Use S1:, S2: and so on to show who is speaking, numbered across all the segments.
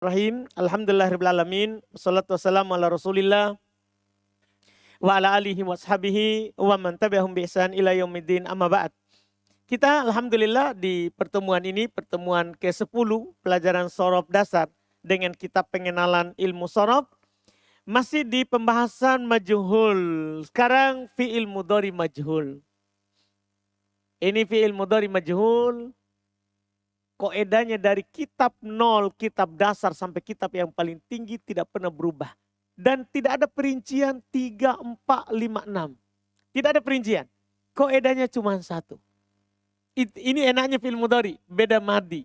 S1: Rahim. Alhamdulillahirrahmanirrahim. Wassalatu wassalamu ala rasulillah. Wa ala alihi wa ashabihi wa man tabi'ahum bi ihsan ila yaumiddin amma ba'd. Kita alhamdulillah di pertemuan ini, pertemuan ke-10 pelajaran sorof dasar dengan kitab pengenalan ilmu sorof. Masih di pembahasan majhul. Sekarang fi'il mudhari majhul. Ini fi'il mudhari majhul. Koedanya dari kitab 0, kitab dasar sampai kitab yang paling tinggi tidak pernah berubah. Dan tidak ada perincian 3, 4, 5, 6. Tidak ada perincian. Koedanya cuma satu. Ini enaknya fi'il mudhari, beda madi.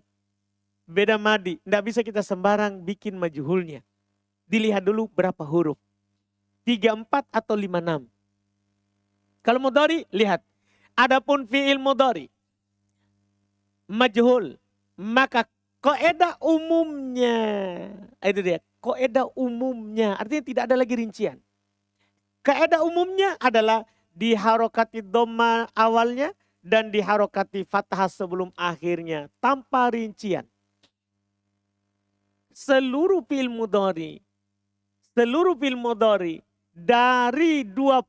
S1: Beda madi, tidak bisa kita sembarang bikin majhulnya. Dilihat dulu berapa huruf. 3, 4 atau 5, 6. Kalau mudhari, lihat. Adapun fi'il mudhari majhul, maka kaidah umumnya, itu dia, kaidah umumnya, artinya tidak ada lagi rincian. Kaidah umumnya adalah diharokati dhamma awalnya dan diharokati fathah sebelum akhirnya, tanpa rincian. Seluruh fi'il mudhari dari 22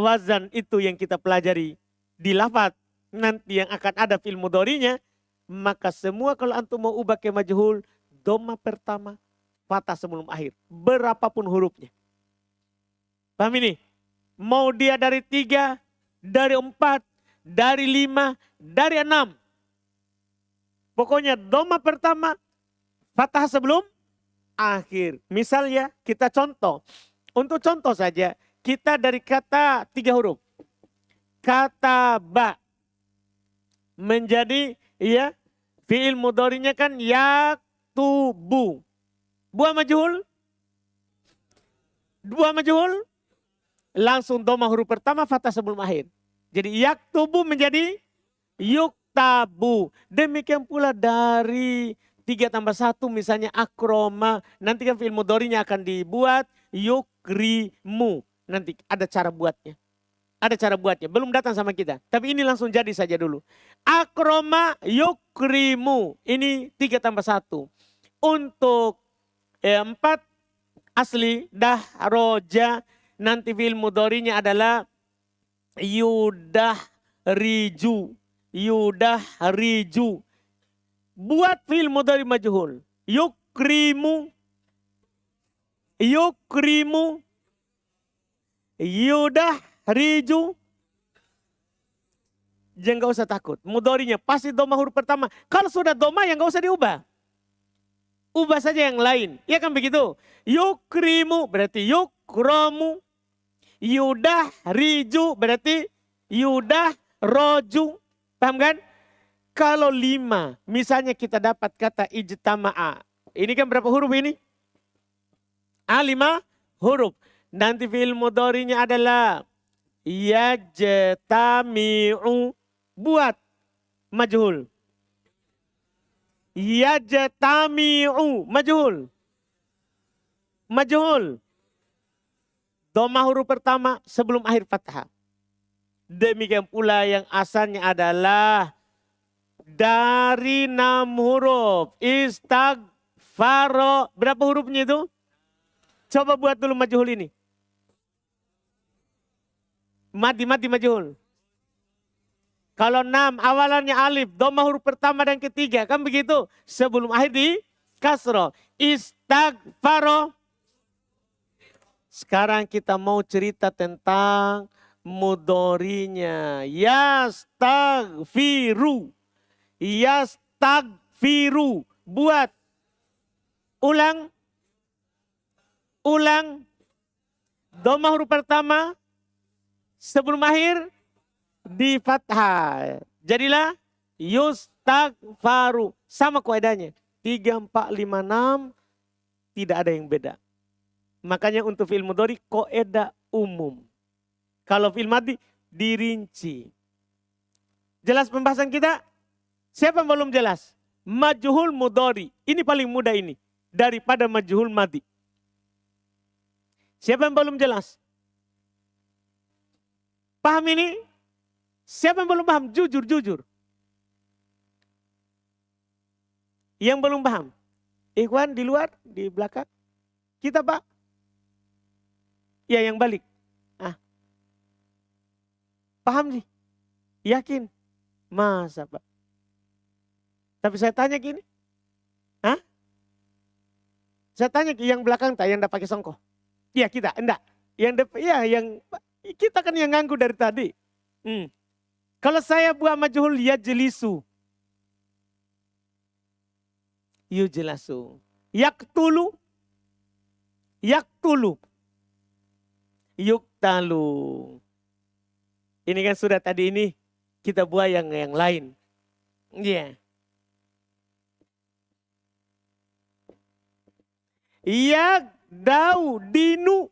S1: wazan itu yang kita pelajari di lafaz nanti yang akan ada fi'il mudhari'nya, maka semua kalau antum mau ubah ke majhul, dhamma pertama, fathah sebelum akhir. Berapapun hurufnya. Paham ini? Mau dia dari 3, dari 4, dari 5, dari 6. Pokoknya dhamma pertama, fathah sebelum akhir. Misalnya kita contoh. Untuk contoh saja, kita dari kata 3 huruf. Kata ba. Menjadi ya fi'il mudhari'nya kan yaktubu. Buah majhul. Langsung dhamma huruf pertama, fathah sebelum akhir. Jadi yaktubu menjadi yuktabu. Demikian pula dari 3 tambah 1 misalnya akroma. Nanti kan fi'il mudhari'nya akan dibuat yukrimu. Nanti ada cara buatnya. Ada cara buatnya, belum datang sama kita. Tapi ini langsung jadi saja dulu. Akroma yukrimu. Ini 3 tambah 1. Untuk 4 asli dahroja. Nanti fi'il mudhari'nya adalah yudahriju. Yudahriju. Buat fi'il mudhari majhul. Yukrimu. Yudahriju. Jangan gak usah takut. Mudhari'nya pasti dhamma huruf pertama. Kalau sudah dhamma yang gak usah diubah. Ubah saja yang lain. Ya kan begitu. Yukrimu berarti yukromu. Yudahriju berarti yudahroju. Paham kan? Kalau 5, misalnya kita dapat kata ijtama'a. Ini kan berapa huruf ini? 5 huruf. Nanti fi'il mudhari'nya adalah yajtami'u. Buat majhul. Yajtami'u. Majhul. Dhamma huruf pertama sebelum akhir fathah. Demikian pula yang asalnya adalah dari 6 huruf. Istaghfaro. Berapa hurufnya itu? Coba buat dulu majhul ini. Mati majhul. Kalau 6 awalannya alif. Dhamma huruf pertama dan ketiga. Kan begitu. Sebelum akhir di kasro. Istaghfaro. Sekarang kita mau cerita tentang mudhari'nya. Yastaghfiru. Yastaghfiru. Buat. Ulang. Dhamma huruf pertama. Sebelum akhir. Di fathah. Jadilah. Yustaghfaru. Sama kaidahnya. 3, 4, 5, 6. Tidak ada yang beda. Makanya untuk fi'il mudhari kaidah umum. Kalau fi'il madhi dirinci. Jelas pembahasan kita? Siapa yang belum jelas? Majhul mudhari. Ini paling mudah ini. Daripada majhul madhi. Siapa yang belum jelas? Paham ini? Siapa yang belum paham? Jujur. Yang belum paham. Ikhwan di luar, di belakang. Kita Pak. Ya yang balik. Ah. Paham sih? Yakin? Masa Pak? Tapi saya tanya gini. Hah? Saya tanya yang belakang tak, yang enggak pakai songkok. Iya kita, enggak. Yang kita kan yang nganggu dari tadi. Kalau saya buat majhul yajlisu. Yujlasu. Yaktulu. Yaktulu. Yuktalu. Ini kan sudah tadi ini kita buat yang lain. Iya. Yagdau dinu.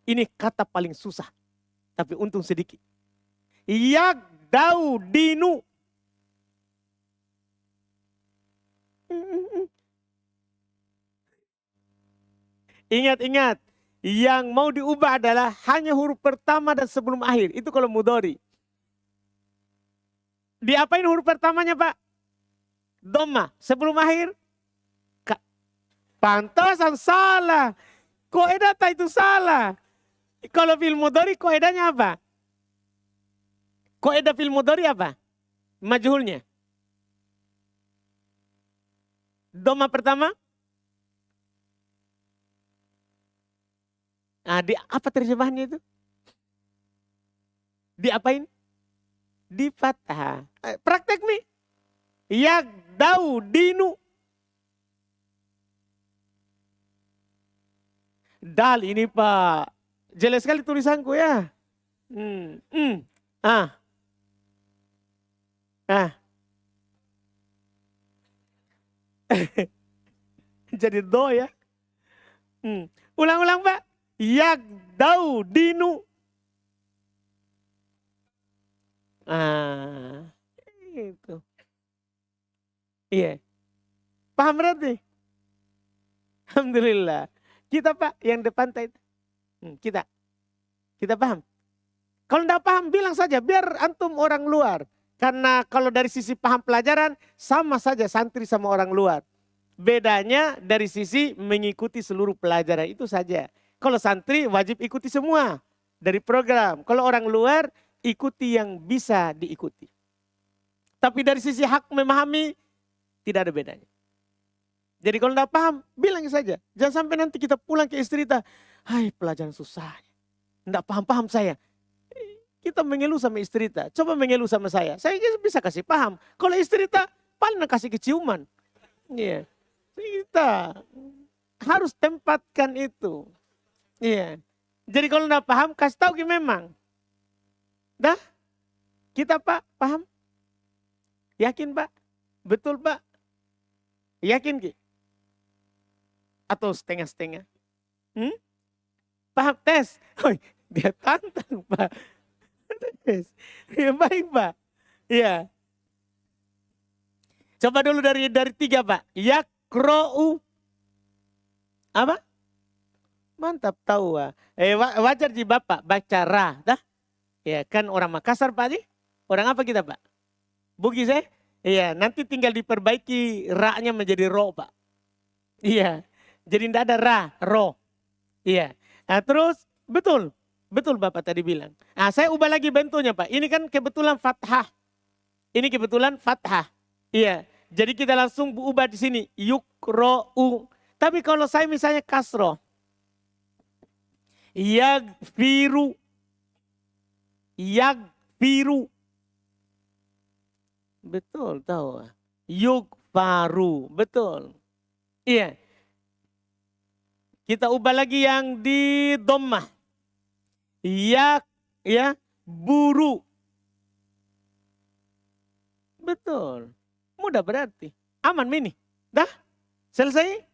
S1: Ini kata paling susah. Tapi untung sedikit. Yagdau dinu. Ingat-ingat. Yang mau diubah adalah hanya huruf pertama dan sebelum akhir. Itu kalau mudhari. Diapain huruf pertamanya Pak? Dhamma. Sebelum akhir? Pantasan salah. Koedah tak itu salah. Kalau fil mudhari koedahnya apa? Koedah fil mudhari apa? Majhulnya. Dhamma pertama? Nah, di apa terjemahannya itu? Diapain? Di fathah. Praktek nih. Yagdau dinu. Dal ini Pak. Jelas sekali tulisanku ya. Jadi do ya. Ulang-ulang Pak. Yagdau dinu. Itu. Iya. Paham berarti? Alhamdulillah. Kita Pak yang depan tadi. Kita paham. Kalau enggak paham bilang saja biar antum orang luar. Karena kalau dari sisi paham pelajaran sama saja santri sama orang luar. Bedanya dari sisi mengikuti seluruh pelajaran itu saja. Kalau santri wajib ikuti semua dari program. Kalau orang luar ikuti yang bisa diikuti. Tapi dari sisi hak memahami tidak ada bedanya. Jadi kalau tidak paham bilang saja. Jangan sampai nanti kita pulang ke istri kita. Hai pelajaran susah. Tidak paham-paham saya. Kita mengeluh sama istri kita. Coba mengeluh sama saya. Saya bisa kasih paham. Kalau istri kita paling kasih keciuman. Iya. Kita harus tempatkan itu. Iya. Jadi kalau enggak paham, kasih tahu memang. Dah? Kita Pak, paham? Yakin Pak? Betul Pak? Yakin Ki? Atau setengah-setengah? Paham tes? Oh, dia tantang Pak. Tes. Ya baik Pak. Iya. Coba dulu dari 3 Pak. Yakro'u. Apa? Mantap tahu. Wajar di Bapak baca ra. Dah? Ya kan orang Makassar Pak Ji. Orang apa kita Pak? Bugis ya? Iya nanti tinggal diperbaiki ra-nya menjadi ro Pak. Iya. Jadi tidak ada ra, ro. Iya. Nah, terus betul. Betul Bapak tadi bilang. Nah saya ubah lagi bentuknya Pak. Ini kan kebetulan fathah. Ini kebetulan fathah. Iya. Jadi kita langsung ubah di sini. Yukro'u. Tapi kalau saya misalnya kasroh. Yagfiru. Yagfiru. Betul tahu. Yugfaru. Betul. Iya. Kita ubah lagi yang di dhammah. Buru. Betul. Mudah berarti. Aman ini. Dah? Selesai?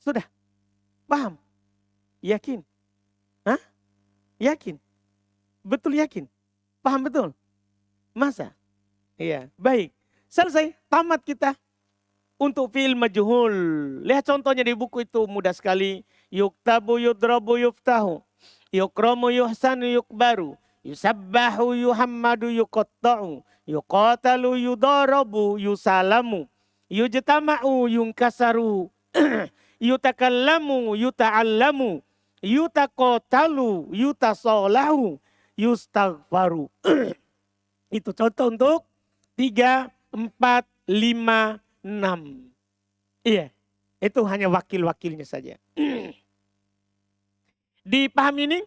S1: Sudah? Paham? Yakin? Hah? Yakin? Betul yakin? Paham betul? Masa? Iya, baik. Selesai, tamat kita. Untuk fi'il majhul. Lihat contohnya di buku itu mudah sekali. Yuktabu yudrabu yuftahu. Yukromu yuhsanu yukbaru. yusabbahu, yuhammadu, yuqatta'u, yuqatalu, yudarabu, yusalamu, yujtama'u, yunkasaru, yutakallamu, yuta'allamu, yutaqatalu, yutasolahu, yustaghfaru. Itu contoh untuk 3, 4, 5, 6. Iya, itu hanya wakil-wakilnya saja. Dipahami ini?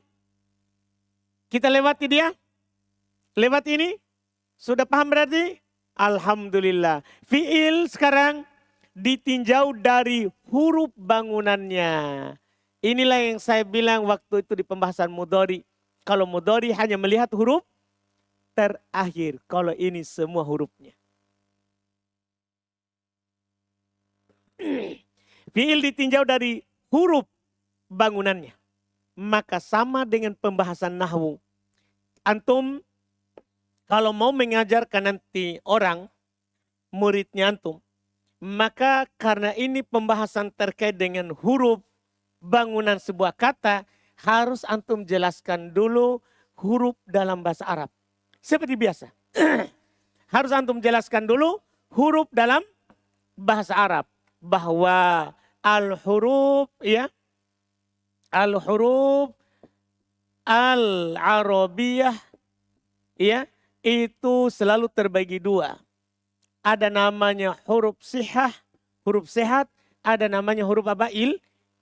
S1: Kita lewati dia? Lewat ini? Sudah paham berarti? Alhamdulillah. Fi'il sekarang ditinjau dari huruf bangunannya. Inilah yang saya bilang waktu itu di pembahasan mudhari. Kalau mudhari hanya melihat huruf terakhir. Kalau ini semua hurufnya. Fi'il ditinjau dari huruf bangunannya. Maka sama dengan pembahasan nahwu. Antum kalau mau mengajarkan nanti orang, muridnya antum. Maka karena ini pembahasan terkait dengan huruf bangunan sebuah kata, harus antum jelaskan dulu huruf dalam bahasa Arab. Seperti biasa. Harus antum jelaskan dulu huruf dalam bahasa Arab. Bahwa al-huruf ya. Al-huruf al-arabiyah ya, itu selalu terbagi dua. Ada namanya huruf sihah, huruf sehat, ada namanya huruf apa?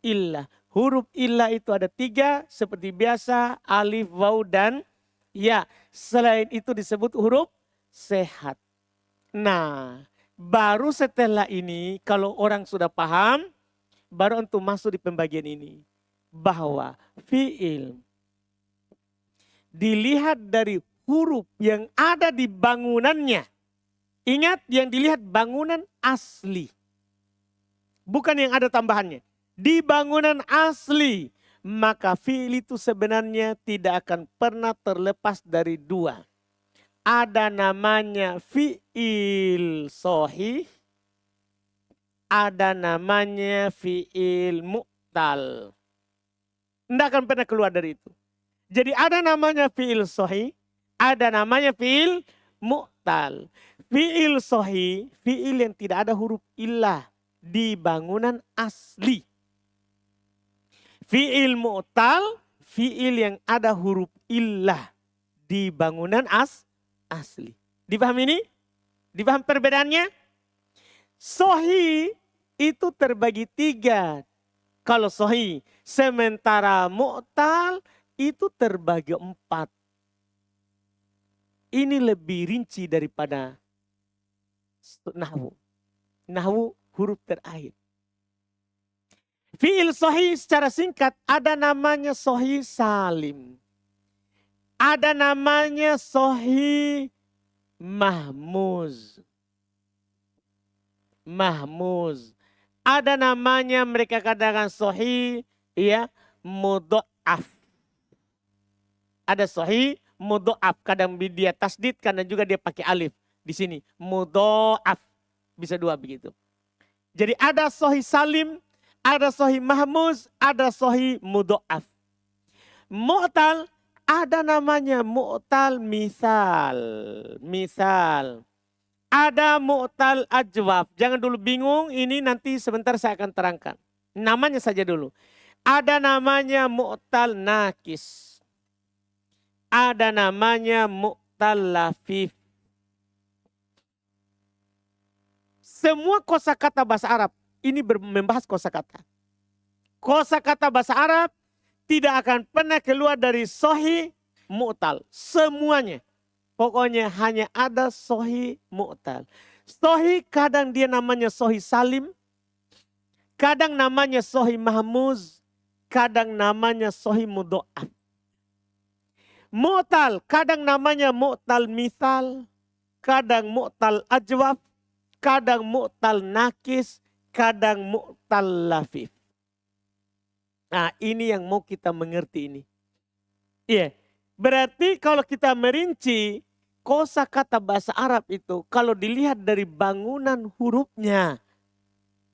S1: Illah. Huruf illah itu ada 3 seperti biasa, alif, waw, dan ya. Selain itu disebut huruf sehat. Nah, baru setelah ini kalau orang sudah paham, baru untuk masuk di pembagian ini. Bahwa fi'il dilihat dari huruf yang ada di bangunannya. Ingat yang dilihat bangunan asli. Bukan yang ada tambahannya. Di bangunan asli. Maka fi'il itu sebenarnya tidak akan pernah terlepas dari 2. Ada namanya fi'il sahih. Ada namanya fi'il mu'tal. Tidak akan pernah keluar dari itu. Jadi ada namanya fi'il sahih, ada namanya fi'il mu'tal. Fi'il sahih, fi'il yang tidak ada huruf illah di bangunan asli. Fi'il mu'tal, fi'il yang ada huruf illah di bangunan asli. Dipahami ini? Dipaham perbedaannya? Sahih itu terbagi 3. Kalau sahih, sementara mu'tal itu terbagi 4. Ini lebih rinci daripada nahwu. Nahwu huruf terakhir. Fi'il sahih secara singkat ada namanya sahih salim. Ada namanya sahih mahmuz. Mahmuz. Ada namanya mereka katakan sahih ya mudha'af. Ada sahih mudha'af, kadang dia tasdid, kadang juga dia pakai alif di sini. Mudha'af. Bisa 2 begitu. Jadi ada sahih salim, ada sahih mahmuz, ada sahih mudha'af. Mu'tal ada namanya mu'tal misal. Misal. Ada mu'tal ajwaf. Jangan dulu bingung, ini nanti sebentar saya akan terangkan. Namanya saja dulu. Ada namanya mu'tal nakis. Ada namanya mu'tal lafif. Semua kosakata bahasa Arab ini membahas kosakata. Kosakata bahasa Arab tidak akan pernah keluar dari sahih mu'tal. Semuanya. Pokoknya hanya ada sahih mu'tal. Sahih kadang dia namanya sahih salim. Kadang namanya sahih mahmuz. Kadang namanya sahih mudha'af. Mu'tal kadang namanya mu'tal misal. Kadang mu'tal ajwaf. Kadang mu'tal nakis. Kadang mu'tal lafif. Nah ini yang mau kita mengerti ini. Iya. Berarti kalau kita merinci kosakata bahasa Arab itu kalau dilihat dari bangunan hurufnya.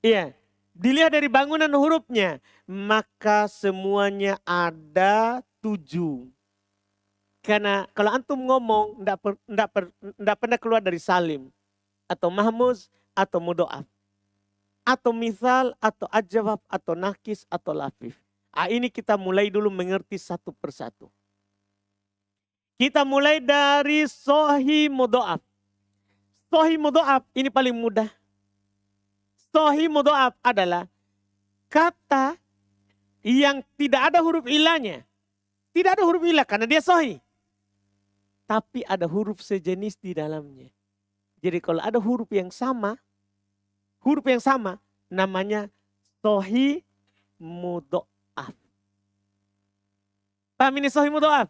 S1: Iya, dilihat dari bangunan hurufnya, maka semuanya ada 7. Karena kalau antum ngomong ndak pernah keluar dari salim atau mahmuz atau mudhoaf atau misal atau ajwab atau nakis atau lafif. Ini kita mulai dulu mengerti satu persatu. Kita mulai dari sohi mudhoaf. Sohi mudhoaf ini paling mudah. Sohi mudhoaf adalah kata yang tidak ada huruf ilahnya. Tidak ada huruf ilah karena dia sohi. Tapi ada huruf sejenis di dalamnya. Jadi kalau ada huruf yang sama namanya sohi mudhoaf. Paham ini sohi mudhoaf?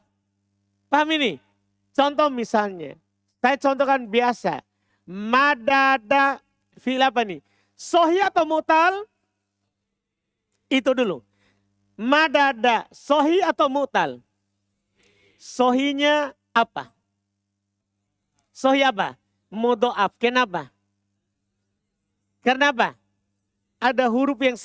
S1: Paham ini? Contoh misalnya, saya contohkan biasa. Madada fi'il apa nih? Sohi atau mu'tal? Itu dulu. Madada sohi atau mu'tal? Sohinya apa? Sohi apa? Mudhoaf. Kenapa? Karena apa? Ada huruf yang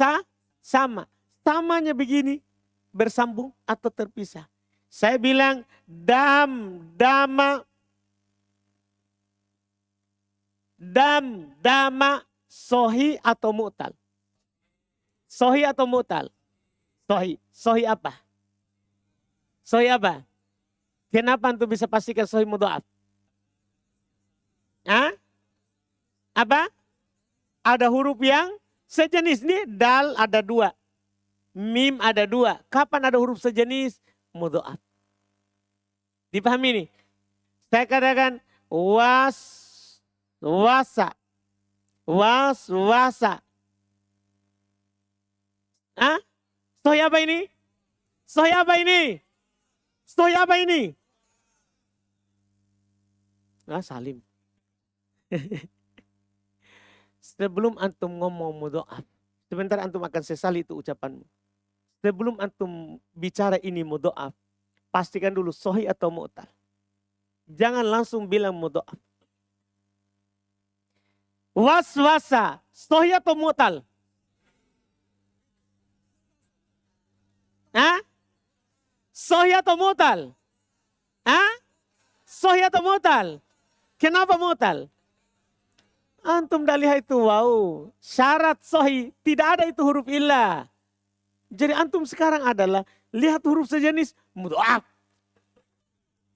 S1: sama. Samanya begini. Bersambung atau terpisah. Saya bilang dama. Sohi atau mu'tal? Sohi atau mu'tal? Sohi. Sohi apa? Sohi apa? Kenapa antum bisa pastikan sohi mudhoaf? Apa? Ada huruf yang sejenis nih. Dal ada 2. Mim ada 2. Kapan ada huruf sejenis? Mudhoaf. Dipahami nih? Saya katakan waswasa. Sohi apa ini? Sohi apa ini? Sohi apa ini? Salim. Sebelum antum ngomong mudhoaf, sebentar antum akan sesali itu ucapanmu. Sebelum antum bicara ini mudhoaf, pastikan dulu sohi atau mu'tal. Jangan langsung bilang mudhoaf. Waswasa, sohi atau mu'tal? Sohi atau mu'tal? Sohi atau mu'tal? Kenapa mu'tal? Antum dah lihat itu, wow. Syarat sohi, tidak ada itu huruf illah. Jadi antum sekarang adalah lihat huruf sejenis mudhoaf.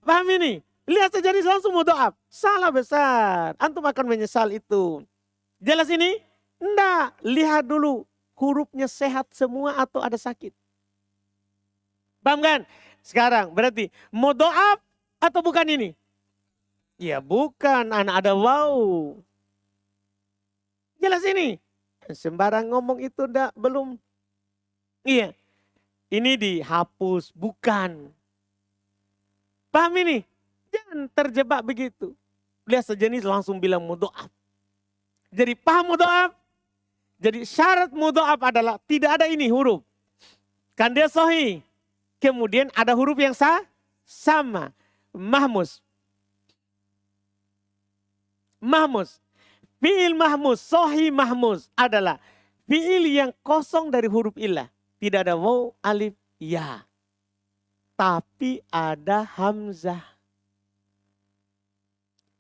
S1: Paham ini? Lihat sejenis langsung mudhoaf. Salah besar. Antum akan menyesal itu. Jelas ini? Enggak. Lihat dulu hurufnya sehat semua atau ada sakit. Paham kan? Sekarang berarti mudhoaf atau bukan ini? Ya bukan, anak ada wow. Jelas ini? Sembarang ngomong itu belum. Iya. Ini dihapus, bukan. Paham ini? Jangan terjebak begitu. Lihat sejenis langsung bilang mudhoaf. Jadi paham mudhoaf? Jadi syarat mudhoaf adalah tidak ada ini huruf. Kan dia sohi. Kemudian ada huruf yang sama. Mahmuz. Fi'il mahmuz, sohi mahmuz adalah fi'il yang kosong dari huruf illah. Tidak ada waw, alif, ya. Tapi ada hamzah.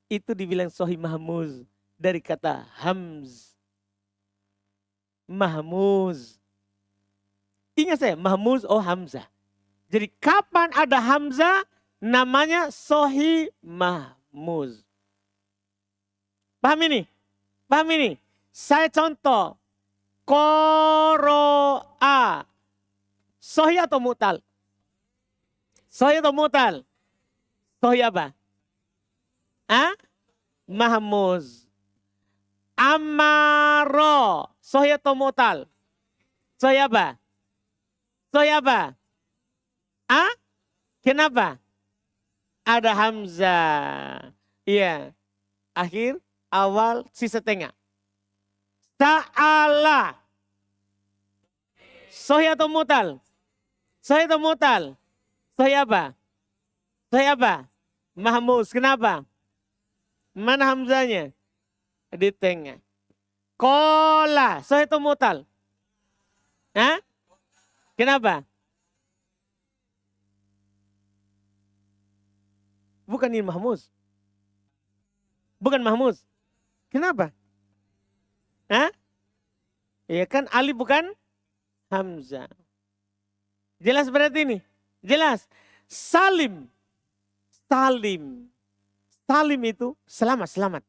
S1: Itu dibilang sohi mahmuz dari kata hamz. Mahmuz. Ingat saya, mahmuz oh hamzah. Jadi kapan ada hamzah namanya sohi mahmuz. Paham ini? Paham ini? Saya contoh. Qoro'a. Sohi atau mu'tal? Sohi atau mu'tal? Sohi apa? Mahmuz. Amaro. Sohi atau mu'tal? Sohi apa? Sohi apa? Kenapa? Ada hamzah. Iya. Akhir, awal, sisa tengah. Ta'ala. Sohi atau mu'tal? Sohi atau mu'tal? Sohi apa? Sohi apa? Mahmuz. Kenapa? Mana hamzanya? Di tengah. Kola. Sohi atau mu'tal? Kenapa? Bukan ini mahmuz. Bukan mahmuz. Kenapa? Hah? Ya kan alif bukan hamzah. Jelas berarti ini? Jelas. Salim. Salim. Salim itu selamat, selamat.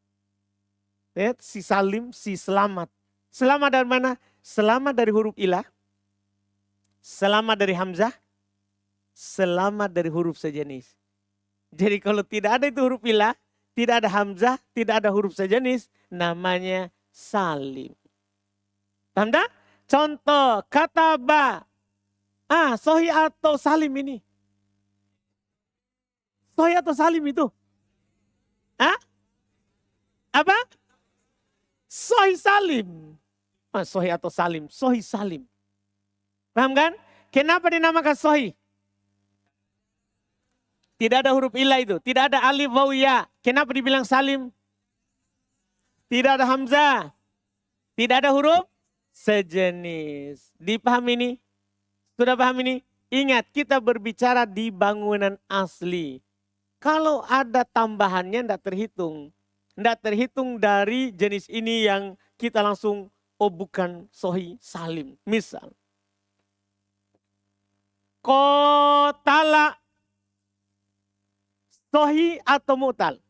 S1: Ya, si salim, si selamat. Selamat dari mana? Selamat dari huruf ilah. Selamat dari hamzah. Selamat dari huruf sejenis. Jadi kalau tidak ada itu huruf ilah, tidak ada hamzah, tidak ada huruf sejenis, namanya salim. Paham tak? Contoh kata ba. Sohi atau salim ini. Sohi atau salim itu? Apa? Sohi salim. Sohi atau salim? Sohi salim. Paham kan? Kenapa dinamakan sohi? Tidak ada huruf ilah itu. Tidak ada alif, waw, ya. Kenapa dibilang salim? Tidak ada hamzah. Tidak ada huruf sejenis. Dipahami ini? Sudah paham ini? Ingat, kita berbicara di bangunan asli. Kalau ada tambahannya tidak terhitung. Tidak terhitung dari jenis ini yang kita langsung, bukan sohi salim. Misal. Kotala. Sohi atau mu'tal?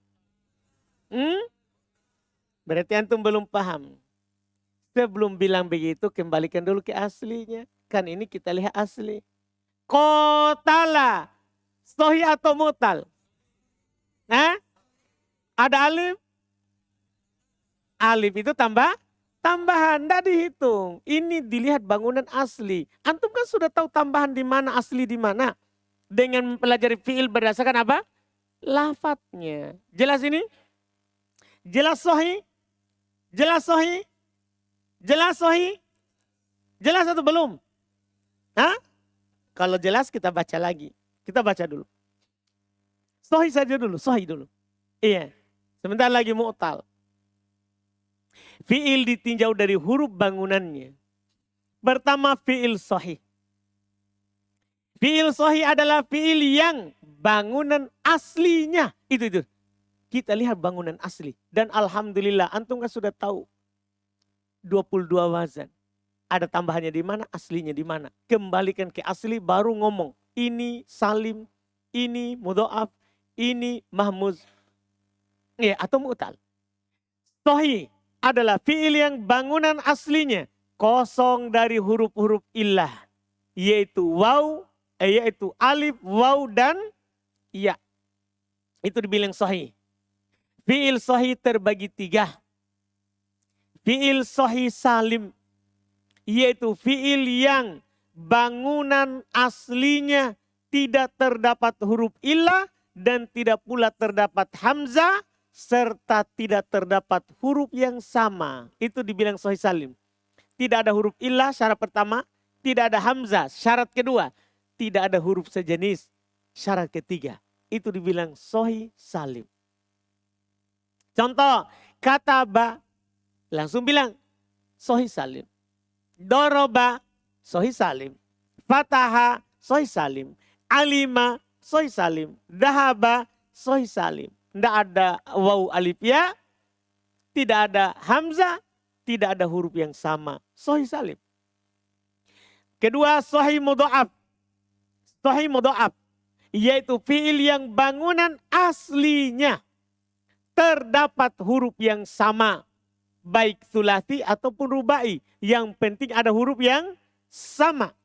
S1: Berarti antum belum paham. Sebelum bilang begitu, kembalikan dulu ke aslinya. Kan ini kita lihat asli. Kotala. Sohi atau mu'tal? Ada alif? Alif itu tambahan, tidak dihitung. Ini dilihat bangunan asli. Antum kan sudah tahu tambahan di mana, asli di mana. Dengan mempelajari fiil berdasarkan apa? Lafadznya. Jelas ini? Jelas sohi? Jelas sohi? Jelas sohi? Jelas atau belum? Kalau jelas kita baca lagi. Kita baca dulu. Sohi saja dulu, sohi dulu. Iya. Sebentar lagi mu'tal. Fi'il ditinjau dari huruf bangunannya. Pertama fi'il sahih. Fi'il sahih adalah fi'il yang bangunan aslinya. Itu. Kita lihat bangunan asli. Dan alhamdulillah antum kan sudah tahu. 22 wazan. Ada tambahannya di mana, aslinya di mana. Kembalikan ke asli baru ngomong. Ini salim, ini mudha'af, ini mahmuz. Atau mu'tal. Sahih adalah fi'il yang bangunan aslinya kosong dari huruf-huruf illah, yaitu waw, yaitu alif, waw dan ya. Itu dibilang sahih. Fi'il sahih terbagi 3. Fi'il sahih salim, yaitu fi'il yang bangunan aslinya tidak terdapat huruf illah dan tidak pula terdapat hamzah, serta tidak terdapat huruf yang sama. Itu dibilang sahih salim. Tidak ada huruf illah syarat pertama. Tidak ada hamzah syarat kedua. Tidak ada huruf sejenis syarat ketiga. Itu dibilang sahih salim. Contoh kata ba. Langsung bilang sahih salim. Doroba sahih salim. Fataha sahih salim. Alima sahih salim. Dahaba sahih salim. Tidak ada waw alif ya, tidak ada hamzah, tidak ada huruf yang sama. Sahih salim. Kedua sahih mudha'af. Sahih mudha'af yaitu fi'il yang bangunan aslinya terdapat huruf yang sama. Baik sulasi ataupun rubai. Yang penting ada huruf yang sama.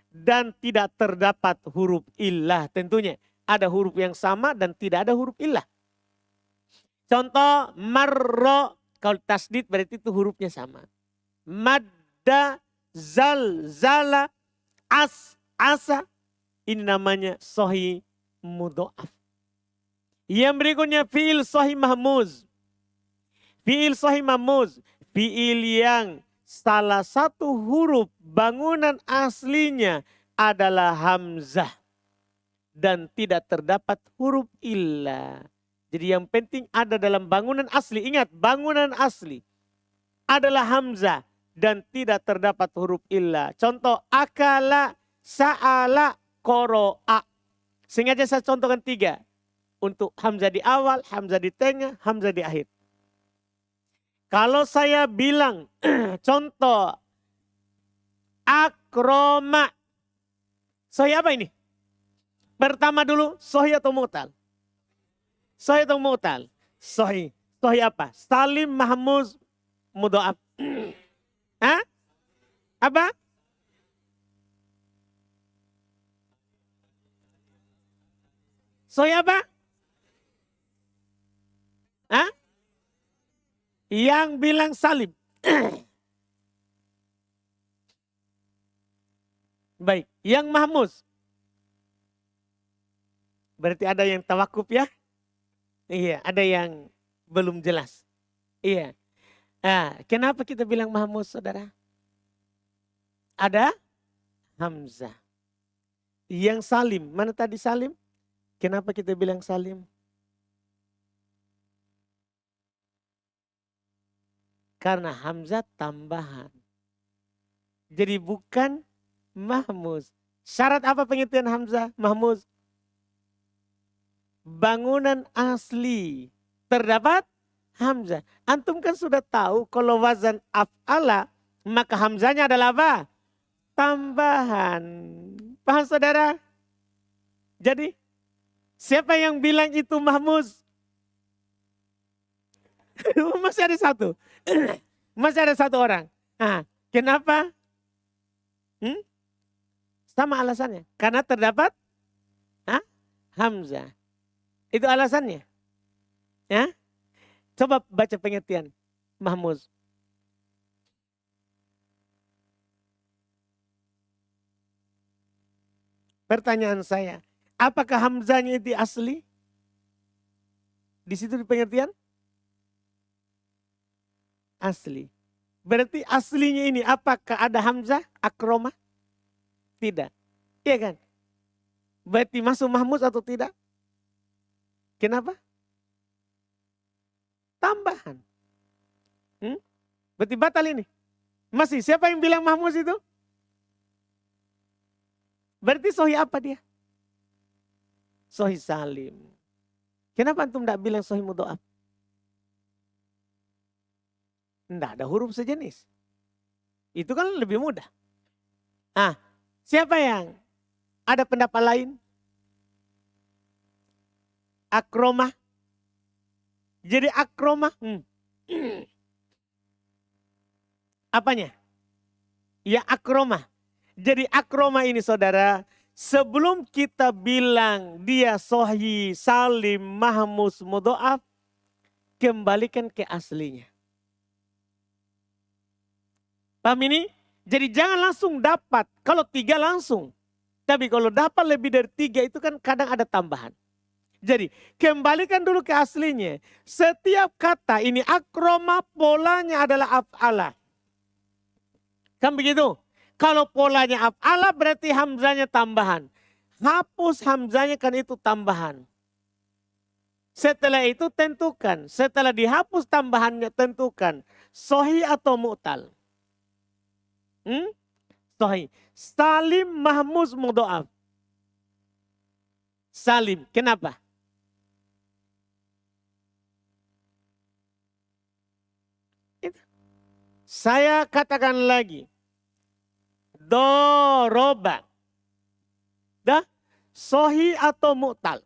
S1: Dan tidak terdapat huruf illah tentunya. Ada huruf yang sama dan tidak ada huruf illah. Contoh marro, kalau tasdid berarti itu hurufnya sama. Madda, zal, zala, asa. Ini namanya sahih mudha'af. Yang berikutnya fi'il sahih mahmuz. Fi'il sahih mahmuz. Fi'il yang salah satu huruf bangunan aslinya adalah hamzah. Dan tidak terdapat huruf illah. Jadi yang penting ada dalam bangunan asli. Ingat, bangunan asli adalah hamzah dan tidak terdapat huruf illah. Contoh akala, sa'ala, koro'a. Sengaja saya contohkan 3. Untuk hamzah di awal, hamzah di tengah, hamzah di akhir. Kalau saya bilang contoh akroma. Sahih apa ini? Pertama dulu sahih atau mu'tal? Sahih atau mu'tal? Sahih. Sahih apa? Salim mahmuz mudha'af. Hah? Apa? Sahih apa? Hah? Yang bilang salim. Baik, yang mahmuz. Berarti ada yang tawakuf ya? Iya, ada yang belum jelas. Iya. Nah, kenapa kita bilang mahmuz, saudara? Ada hamzah. Yang salim, mana tadi salim? Kenapa kita bilang salim? Karena hamzah tambahan. Jadi bukan mahmuz. Syarat apa pengertian hamzah mahmuz? Bangunan asli. Terdapat hamzah. Antum kan sudah tahu kalau wazan af'ala, maka hamzahnya adalah apa? Tambahan. Paham saudara? Jadi siapa yang bilang itu mahmuz? Masih ada satu. Masih ada satu orang. Nah, kenapa? Sama alasannya. Karena terdapat hamzah. Itu alasannya. Ya? Coba baca pengertian mahmuz. Pertanyaan saya, apakah hamzahnya itu asli? Di situ di pengertian? Asli. Berarti aslinya ini apakah ada hamzah akromah? Tidak. Iya kan? Berarti masuk mahmuz atau tidak? Kenapa? Tambahan. Berarti batal ini. Masih siapa yang bilang mahmuz itu? Berarti sahih apa dia? Sahih salim. Kenapa antum tidak bilang sahih mudha'af? Tidak ada huruf sejenis. Itu kan lebih mudah. Nah, siapa yang ada pendapat lain? Akromah. Jadi akromah. Apanya? Ya akromah. Jadi akromah ini saudara, sebelum kita bilang dia sahih, salim, mahmuz, mudha'af, kembalikan ke aslinya. Paham ini? Jadi jangan langsung dapat. Kalau 3 langsung. Tapi kalau dapat lebih dari 3 itu kan kadang ada tambahan. Jadi kembalikan dulu ke aslinya. Setiap kata ini akroma polanya adalah af'ala. Kan begitu? Kalau polanya af'ala berarti hamzanya tambahan. Hapus hamzanya kan itu tambahan. Setelah itu tentukan. Setelah dihapus tambahannya tentukan. Sahih atau mu'tal? Sahih. Salim mahmuz mudha'af. Salim. Kenapa? Saya katakan lagi. Doroba. Dah? Sahih atau mu'tal?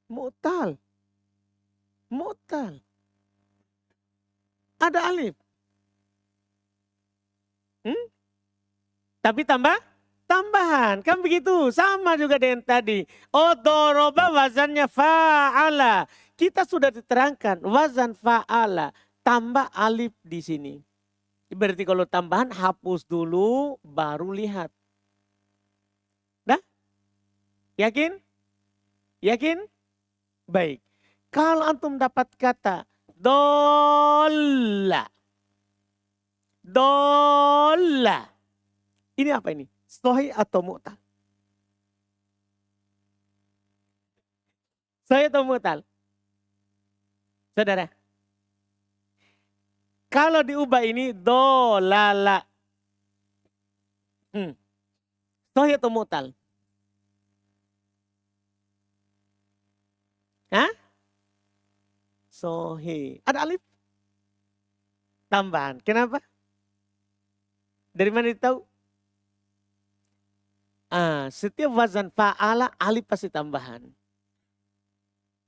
S1: Mu'tal. Mu'tal. Ada alif. Tapi tambahan. Kan begitu. Sama juga dengan tadi. Oh doroba wazannya fa'ala. Kita sudah diterangkan wazan fa'ala. Tambah alif di sini. Berarti kalau tambahan hapus dulu baru lihat. Dah? Yakin? Yakin? Baik. Kalau antum dapat kata dolla. Dolla. Ini apa ini? Sahih atau mu'tal? Sahih atau mu'tal? Saudara. Kalau diubah ini dolala. Sahih atau mu'tal? Hah? Sahih. Ada alif? Tambahan. Kenapa? Dari mana ditahu? Setiap wazan fa'ala alif pasti tambahan.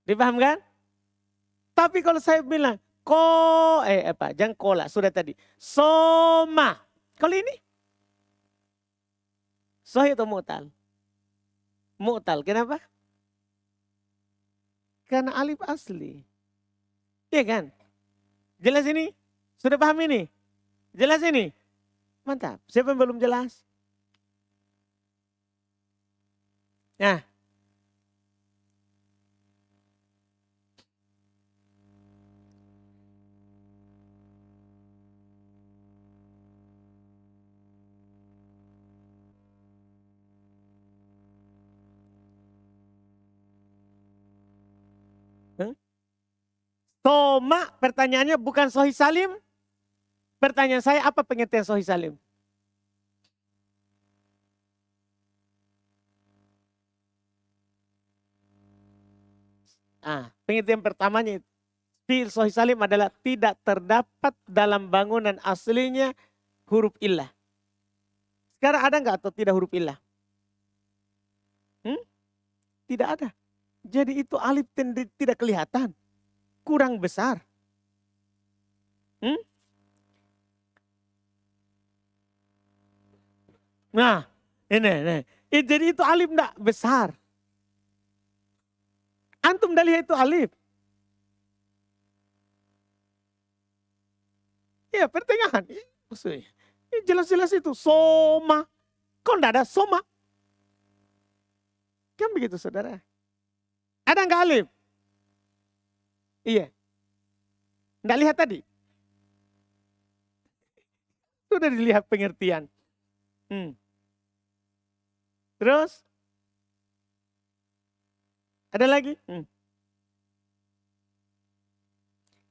S1: Dipaham kan? Tapi kalau saya bilang jangan kola, sudah tadi. Soma. Kalau ini sahih atau mu'tal? Mu'tal. Kenapa? Karena alif asli. Iya kan? Jelas ini? Sudah paham ini? Jelas ini? Mantap. Siapa yang belum jelas? Nah. Soma, pertanyaannya bukan sahih salim. Pertanyaan saya, apa pengertian sahih salim? Pengertian pertamanya itu. Fi'il sahih salim adalah tidak terdapat dalam bangunan aslinya huruf illah. Sekarang ada nggak atau tidak huruf illah? Tidak ada. Jadi itu alif tidak kelihatan. Kurang besar. Nah, ini. Jadi itu alif enggak besar. Antum dah lihat itu alif. Ya, pertengahan. Maksudnya, jelas-jelas itu soma. Kok enggak ada soma? Kan begitu saudara. Ada enggak alif? Iya. Enggak lihat tadi? Sudah dilihat pengertian. Terus? Ada lagi?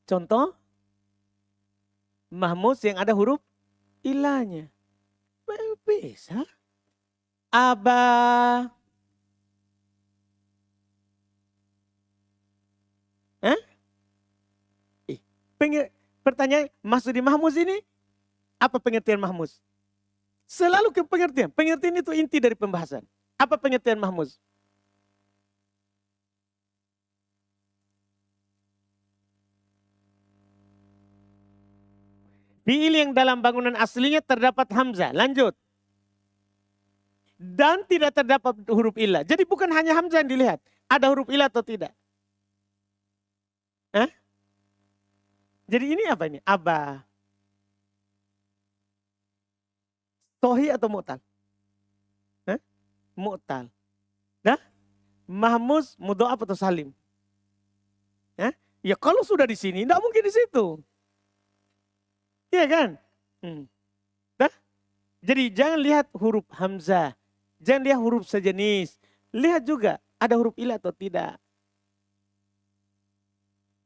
S1: Contoh? Mahmuz yang ada huruf ilahnya. Bisa. Aba. Pertanyaan, maksud di Mahmuz ini? Apa pengertian Mahmuz? Selalu ke pengertian. Pengertian itu inti dari pembahasan. Apa pengertian Mahmuz? Fi'il yang dalam bangunan aslinya terdapat hamzah. Lanjut. Dan tidak terdapat huruf illah. Jadi bukan hanya hamzah yang dilihat. Ada huruf illah atau tidak? Jadi ini apa ini? Aba. Sahih atau mu'tal? Mu'tal. Dah? Mahmuz, mudha'af atau salim? Ya kalau sudah di sini, tidak mungkin di situ. Iya kan? Dah? Jadi jangan lihat huruf hamzah. Jangan lihat huruf sejenis. Lihat juga ada huruf ilah atau tidak.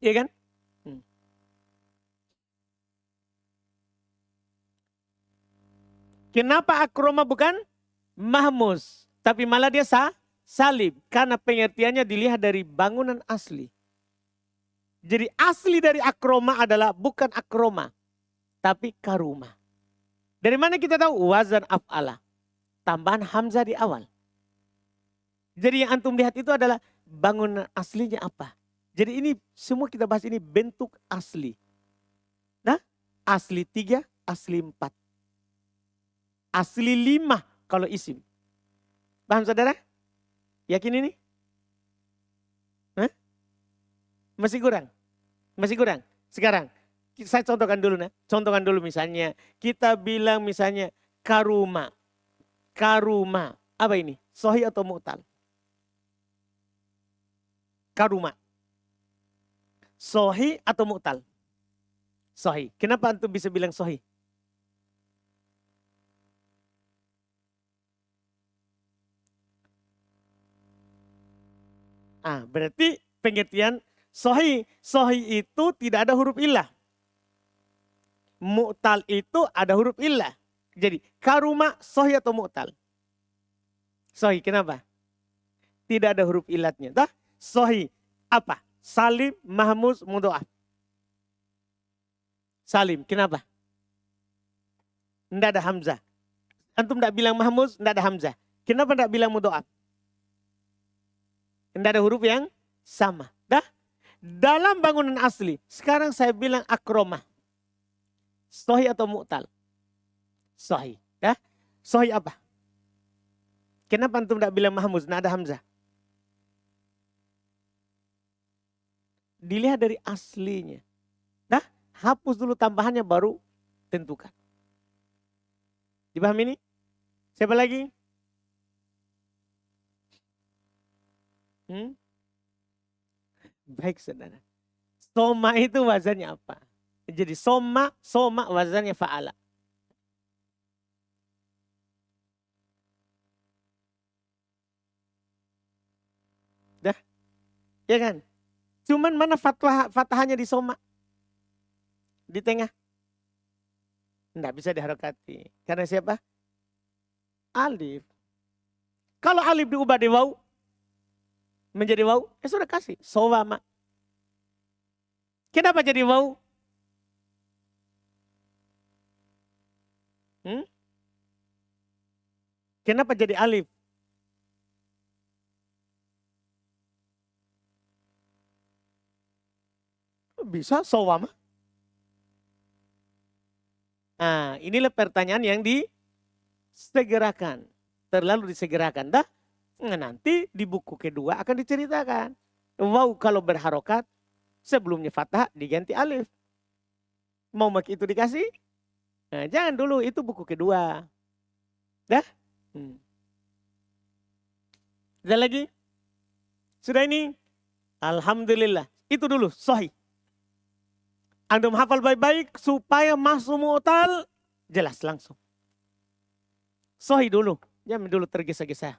S1: Iya kan? Kenapa akroma bukan mahmuz? Tapi malah dia salim. Karena pengertiannya dilihat dari bangunan asli. Jadi asli dari akroma adalah bukan akroma. Tapi karuma. Dari mana kita tahu? Wazan af'ala. Tambahan hamzah di awal. Jadi yang antum lihat itu adalah bangunan aslinya apa. Jadi ini semua kita bahas ini bentuk asli. Nah, asli 3, asli 4. Asli 5 kalau isim. Paham saudara? Yakin ini? Masih kurang? Masih kurang? Sekarang, saya contohkan dulu. Contohkan dulu misalnya. Kita bilang misalnya karuma. Karuma. Apa ini? Sahih atau mu'tal? Karuma. Sahih atau mu'tal? Sahih. Kenapa antum bisa bilang sahih? Berarti pengertian sahih. Sahih itu tidak ada huruf illah. Mu'tal itu ada huruf illah. Jadi karuma sahih atau mu'tal? Sahih, kenapa? Tidak ada huruf ilatnya. Dah, sahih. Apa? Salim, mahmuz, mudha'af. Salim, kenapa? Tidak ada hamzah. Antum tidak bilang mahmuz, tidak ada hamzah. Kenapa tidak bilang mudha'af? Tidak ada huruf yang sama. Dah, dalam bangunan asli. Sekarang saya bilang akromah. Sahih atau mu'tal? Sahih. Ya? Sahih apa? Kenapa antum tidak bilang mahmuz, tidak ada hamzah? Dilihat dari aslinya. Dah, hapus dulu tambahannya baru tentukan. Dipahami ini? Siapa lagi? Baik saudara. Soma itu wazannya apa? Jadi soma wazannya fa'ala. Dah? Ya kan? Cuman mana fathahnya di soma? Di tengah? Tidak bisa diharokati. Karena siapa? Alif. Kalau alif diubah di waw, menjadi waw, sudah kasih. Sowama. Kenapa jadi waw? Kenapa jadi alif? Bisa sowama. Nah, inilah pertanyaan yang disegerakan. Terlalu disegerakan. Dah, nanti di buku kedua akan diceritakan. Waw kalau berharokat, sebelumnya fathah diganti alif. Mau maki itu dikasih? Nah, jangan dulu, itu buku kedua. Dah? Ada lagi? Sudah ini? Alhamdulillah. Itu dulu, sahih. Antum hafal baik-baik supaya masuk mu'tal jelas langsung. Sahih dulu. Jangan dulu tergesa-gesa.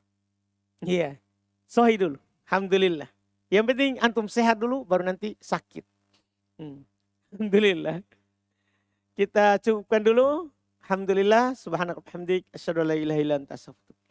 S1: Iya. Sahih dulu. Alhamdulillah. Yang penting antum sehat dulu baru nanti sakit. Alhamdulillah. Kita cukupkan dulu. Alhamdulillah. Subhanallah. Asyhadu an la ilaha illa anta astaghfiruka.